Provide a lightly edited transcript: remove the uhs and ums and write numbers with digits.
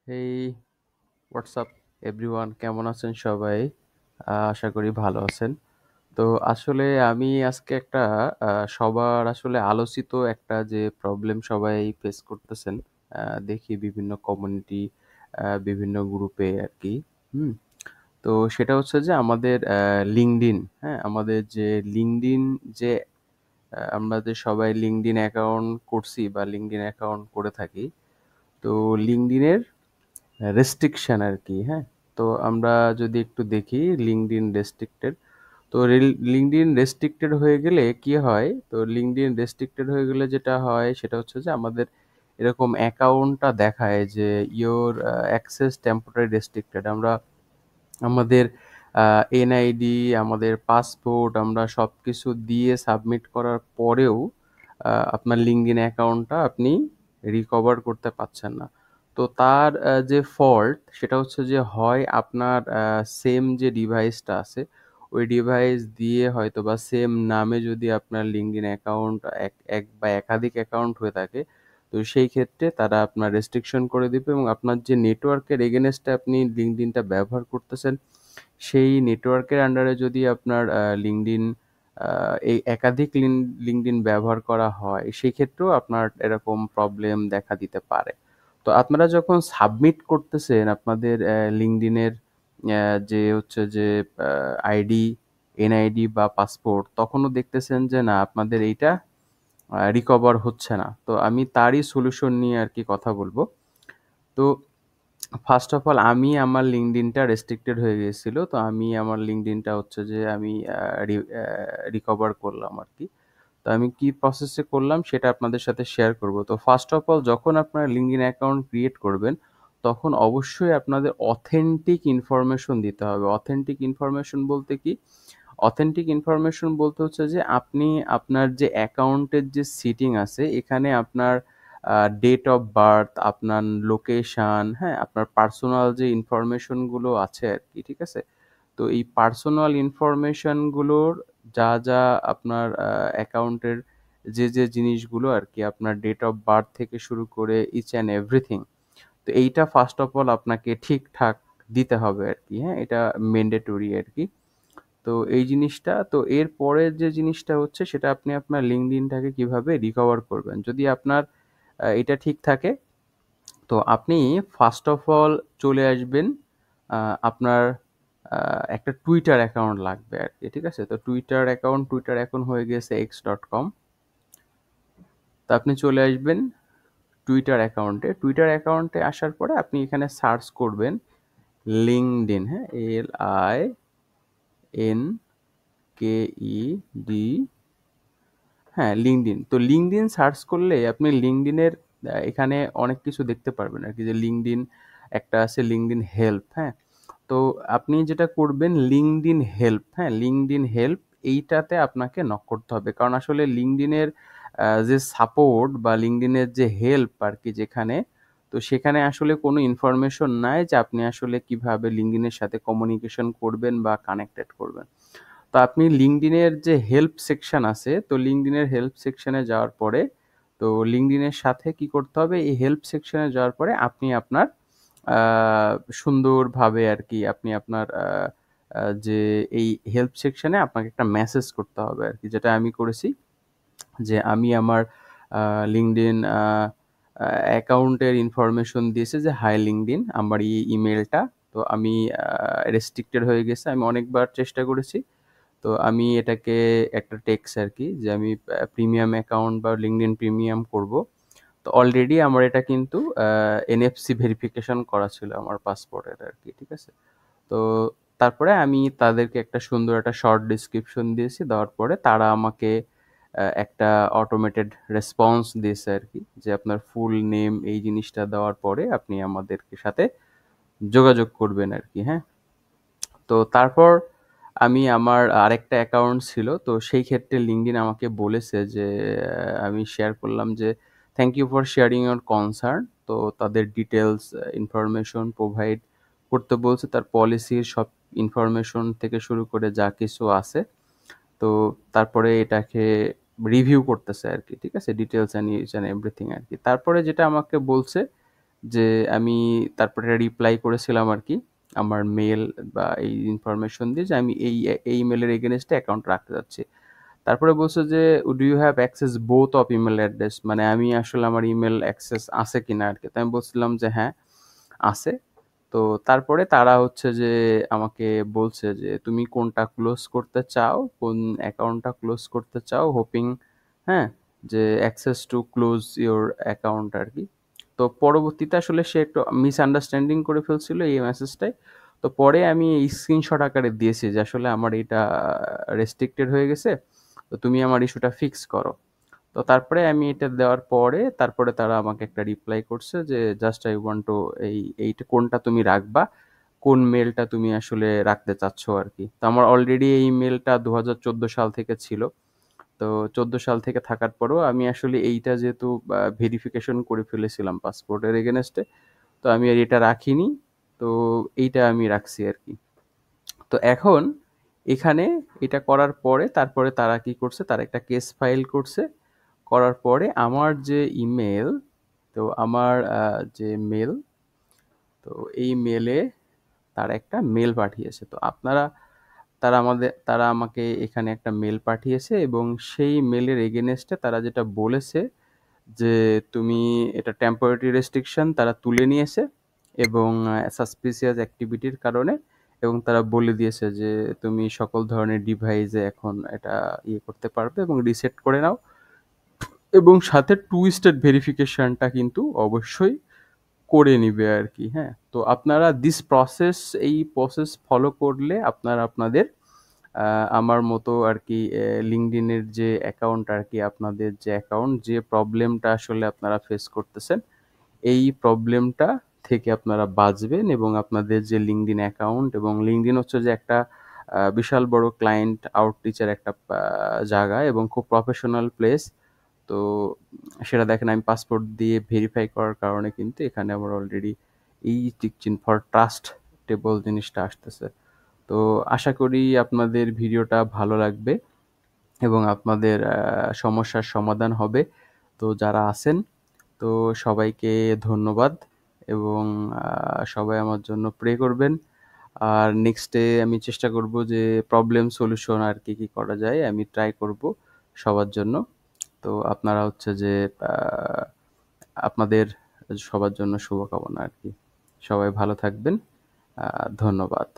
হেই, WhatsApp everyone, কেমন আছেন সবাই? আশা করি ভালো আছেন। তো আসলে আমি আজকে একটা সবার আসলে আলোচিত একটা যে প্রবলেম সবাই ফেস করতেছেন, দেখি বিভিন্ন কমিউনিটি, বিভিন্ন গ্রুপে আরকি। হুম? তো সেটা হচ্ছে যে আমাদের লিঙ্কডইন, হ্যাঁ? আমাদের যে লিঙ্কডইন যে আমরা যে সবাই লিঙ্কডইন অ্যাকাউন্ট করছি বা লিঙ্কডইন অ্যাকাউন্ট করে থাকি। তো লিঙ্কডইনের রেস্ট্রিকশন আরকি, হ্যাঁ? তো আমরা যদি একটু দেখি লিঙ্কডইন রেস্ট্রিক্টেড। তো লিঙ্কডইন রেস্ট্রিক্টেড হয়ে গেলে কি হয়? তো লিঙ্কডইন রেস্ট্রিক্টেড হয়ে গেলে যেটা হয় সেটা হচ্ছে যে আমাদের এরকম অ্যাকাউন্টটা দেখায় যে ইওর অ্যাক্সেস টেম্পোরারি রেস্ট্রিক্টেড। আমরা আমাদের এনআইডি, আমাদের পাসপোর্ট আমরা সবকিছু দিয়ে সাবমিট করার পরেও আপনার লিঙ্কডইন অ্যাকাউন্টটা আপনি রিকভার করতে পারছেন না। তো তার যে ফল্ট সেটা হচ্ছে যে হয় আপনার সেম যে ডিভাইসটা আছে, ওই ডিভাইস দিয়ে হয়তোবা সেম নামে যদি আপনার লিঙ্কডইন অ্যাকাউন্ট এক বা একাধিক অ্যাকাউন্ট হয়ে থাকে, তো সেই ক্ষেত্রে তারা আপনার রেস্ট্রিকশন করে দিবে এবং আপনার যে নেটওয়ার্কের এগেইনস্টে আপনি লিঙ্কডইনটা ব্যবহার করতেছেন, সেই নেটওয়ার্কের আন্ডারে যদি আপনার লিঙ্কডইন এই একাধিক লিঙ্কডইন ব্যবহার করা হয়, সেক্ষেত্রেও আপনার এরকম প্রবলেম দেখা দিতে পারে। তো আপনারা যখন সাবমিট করতেছেন আপনাদের লিঙ্কডইনের যে হচ্ছে যে আইডি, এনআইডি বা পাসপোর্ট, তখনও দেখতেছেন যে না আপনাদের এইটা রিকভার হচ্ছে না। তো আমি তারই সলিউশন নিয়ে আরকি কথা বলবো। তো ফার্স্ট অফ অল আমি আমার লিঙ্কডইনটা রেস্ট্রিক্টেড হয়ে গিয়েছিল। তো আমি আমার লিঙ্কডইনটা হচ্ছে যে আমি রিকভার করলাম আরকি। তো আমি কি প্রসেসে করলাম সেটা আপনাদের সাথে শেয়ার করব। তো ফার্স্ট অফ অল যখন আপনারা লিঙ্কডইন অ্যাকাউন্ট ক্রিয়েট করবেন, তখন অবশ্যই আপনাদের অথেন্টিক ইনফরমেশন দিতে হবে। অথেন্টিক ইনফরমেশন বলতে কি? অথেন্টিক ইনফরমেশন বলতে হচ্ছে যে আপনি আপনার যে অ্যাকাউন্টের যে সিটিং আছে, এখানে আপনার ডেট অফ বার্থ, আপনার লোকেশন, হ্যাঁ? আপনার পার্সোনাল যে ইনফরমেশনগুলো আছে আরকি, ঠিক আছে? তো এই পার্সোনাল ইনফরমেশনগুলোর যা আপনার অ্যাকাউন্টের যে জিনিসগুলো আরকি, আপনার ডেট অফ বার্থ থেকে শুরু করে ইচ অ্যান্ড এভরিথিং। তো এইটা ফার্স্ট অফ অল আপনাকে ঠিকঠাক দিতে হবে আরকি, হ্যাঁ? এটা ম্যান্ডেটরি আরকি। তো এই জিনিসটা, তো এর পরের যে জিনিসটা হচ্ছে সেটা আপনি আপনার লিঙ্কডইনটাকে কিভাবে রিকভার করবেন। যদি আপনার এটা ঠিক থাকে, তো আপনি ফার্স্ট অফ অল চলে আসবেন, আ আপনার একটা টুইটার অ্যাকাউন্ট লাগবে আরকি, ঠিক আছে? তো টুইটার এখন হয়ে গিয়েছে x.com। তো আপনি চলে আসবেন টুইটার অ্যাকাউন্টে। টুইটার অ্যাকাউন্টে আসার পরে আপনি এখানে সার্চ করবেন লিঙ্কডইন, হ্যাঁ? LINKEDIN, হ্যাঁ, লিঙ্কডইন। তো লিঙ্কডইন সার্চ করলে আপনি লিঙ্কডইনের এখানে অনেক কিছু দেখতে পারবেন আরকি, যে লিঙ্কডইন একটা আছে লিঙ্কডইন হেল্প, হ্যাঁ? তো আপনি যেটা করবেন লিঙ্কডইন হেল্প, হ্যাঁ? লিঙ্কডইন হেল্প এইটাতে আপনাকে নক করতে হবে। কারণ আসলে লিঙ্কডইনের যে সাপোর্ট বা লিঙ্কডইনের যে হেল্প আরকি যেখানে, তো সেখানে আসলে কোনো ইনফরমেশন নাই যে আপনি আসলে কিভাবে লিঙ্কডইনের সাথে কমিউনিকেশন করবেন বা কানেক্টেড করবেন। তো আপনি লিঙ্কডইনের যে হেল্প সেকশন আছে, তো লিঙ্কডইনের হেল্প সেকশনে যাওয়ার পরে, তো লিঙ্কডইনের সাথে কি করতে হবে? এই হেল্প সেকশনে যাওয়ার পরে আপনি আপনার আ সুন্দরভাবে আরকি আপনি আপনার যে এই হেল্প সেকশনে আপনাকে একটা মেসেজ করতে হবে আরকি। যেটা আমি করেছি, যে আমি আমার আ লিঙ্কডইন অ্যাকাউন্টের ইনফরমেশন দিয়েছি যে, "হাই লিঙ্কডইন, আমার এই ইমেইলটা।" তো আমি রেস্ট্রিক্টেড হয়ে গেছে। আমি অনেকবার চেষ্টা করেছি। তো আমি এটাকে একটা টেক্সট আরকি, যে আমি প্রিমিয়াম অ্যাকাউন্ট বা লিঙ্কডইন প্রিমিয়াম করব। তো অলরেডি আমার এটা কিন্তু এনএফসি ভেরিফিকেশন করা ছিল আমার পাসপোর্টের আরকি, ঠিক আছে? তো তারপরে আমি তাদেরকে একটা সুন্দর একটা শর্ট ডেসক্রিপশন দিয়েছি। দেওয়ার পরে তারা আমাকে একটা অটোমেটেড রেসপন্স দিয়েছে আরকি, যে আপনার ফুল নেম এই জিনিসটা দেওয়ার পরে আপনি আমাদেরকে সাথে যোগাযোগ করবেন আরকি, হ্যাঁ? তো তারপর আমি আমার আরেকটা অ্যাকাউন্ট ছিল। তো সেই ক্ষেত্রে লিঙ্কডইন আমাকে বলেছে যে, আমি শেয়ার করলাম যে, "thank you for sharing your concern." তো তাদের ডিটেইলস ইনফরমেশন প্রোভাইড করতে বলছে। তার পলিসির সব ইনফরমেশন থেকে শুরু করে যা কিছু আছে। তো তারপরে এটাকে রিভিউ করতেছে আরকি, ঠিক আছে? Details and each and everything আরকি। তারপরে যেটা আমাকে বলছে যে আমি তারপরে রিপ্লাই করেছিলাম আরকি। আমার মেল বা এই ইনফরমেশন দিয়ে যে আমি এই ইমেইলের এগেইনস্ট এ অ্যাকাউন্ট রাখতে চাচ্ছি। তারপরে বলছে যে, "do you have access both of email address?" মানে আমি আসলে আমার ইমেইল অ্যাক্সেস আছে কিনা আরকি। তো আমি বলছিলাম যে, "হ্যাঁ, আছে।" তো তারপরে তারা হচ্ছে যে আমাকে বলছে যে, "তুমি কোনটা ক্লোজ করতে চাও? কোন অ্যাকাউন্টটা ক্লোজ করতে চাও? হোপিং" হ্যাঁ? যে access to close your account আরকি। তো পরবর্তীতে আসলে সে একটু মিসআন্ডারস্ট্যান্ডিং করে ফেলছিল এই মেসেজটায়। তো পরে আমি এই স্ক্রিনশট আকারে দিয়েছি যে, "আসলে আমার এটা রেস্ট্রিক্টেড হয়ে গেছে। তো তুমি আমার ইস্যুটা ফিক্স করো।" তো তারপরে আমি এটা দেওয়ার পরে তারপরে তারা আমাকে একটা রিপ্লাই করছে যে, "জাস্ট আই ওয়ান্ট টু" এইটা কোনটা তুমি রাখবা, কোন মেইলটা তুমি আসলে রাখতে চাচ্ছ আরকি। তো আমার অলরেডি এই মেইলটা ২০১৪ সাল থেকে ছিল। তো ১৪ সাল থেকে থাকার পরেও আমি আসলে এইটা যেহেতু ভেরিফিকেশন করে ফেলেছিলাম পাসপোর্টের এগেইনস্ট এ, তো আমি আর এটা রাখিনি। তো এইটা আমি রাখছি আরকি। তো এখন এখানে এটা করার পরে তারপরে তারা কি করছে? তারা একটা কেস ফাইল করছে। করার পরে আমার যে ইমেইল, তো আমার যে মেইল, তো এই মেইলে তারা একটা মেইল পাঠিয়েছে। তো তারা আমাকে এখানে একটা মেইল পাঠিয়েছে এবং সেই মেইলের এগেইনস্ট এ তারা যেটা বলেছে যে, "তুমি এটা টেম্পোরারি রেস্ট্রিকশন" তারা তুলে নিয়েছে এবং সাসপিসিয়াস অ্যাক্টিভিটির কারণে, এবং তারা বলে দিয়েছে যে, "তুমি সকল ধরনের ডিভাইসে এখন এটা করতে পারবে এবং রিসেট করে নাও।" এবং সাথে টু স্টেট ভেরিফিকেশনটা কিন্তু অবশ্যই করে নিবে আরকি, হ্যাঁ? তো আপনারা এই প্রসেস ফলো করলে আপনারা আপনাদের আ আমার মতো আরকি LinkedIn এর যে অ্যাকাউন্ট আরকি, আপনাদের যে অ্যাকাউন্ট, যে প্রবলেমটা আসলে আপনারা ফেস করতেছেন, এই প্রবলেমটা থেকে আপনারা বাঁচবেন এবং আপনাদের যে LinkedIn অ্যাকাউন্ট, এবং LinkedIn হচ্ছে যে একটা বিশাল বড় ক্লায়েন্ট আউটরিচ এর একটা জায়গা এবং খুব প্রফেশনাল প্লেস। তো সেটা দেখেন আমি পাসপোর্ট দিয়ে ভেরিফাই করার কারণে কিন্তু এখানে আমার অলরেডি এই টিকচিন ফর ট্রাস্টেবল জিনিসটা আসতেছে। তো আশা করি আপনাদের ভিডিওটা ভালো লাগবে এবং আপনাদের সমস্যার সমাধান হবে। তো যারা আছেন, তো সবাইকে ধন্যবাদ এবং সবাই আমার জন্য প্রে করবেন। আর নেক্সট এ আমি চেষ্টা করব যে প্রবলেম সলিউশন আর কি করা যায় আমি ট্রাই করব সবার জন্য। তো আপনারা হচ্ছে যে আ আপনাদের সবার জন্য শুভকামনা আরকি। সবাই ভালো থাকবেন। আ ধন্যবাদ।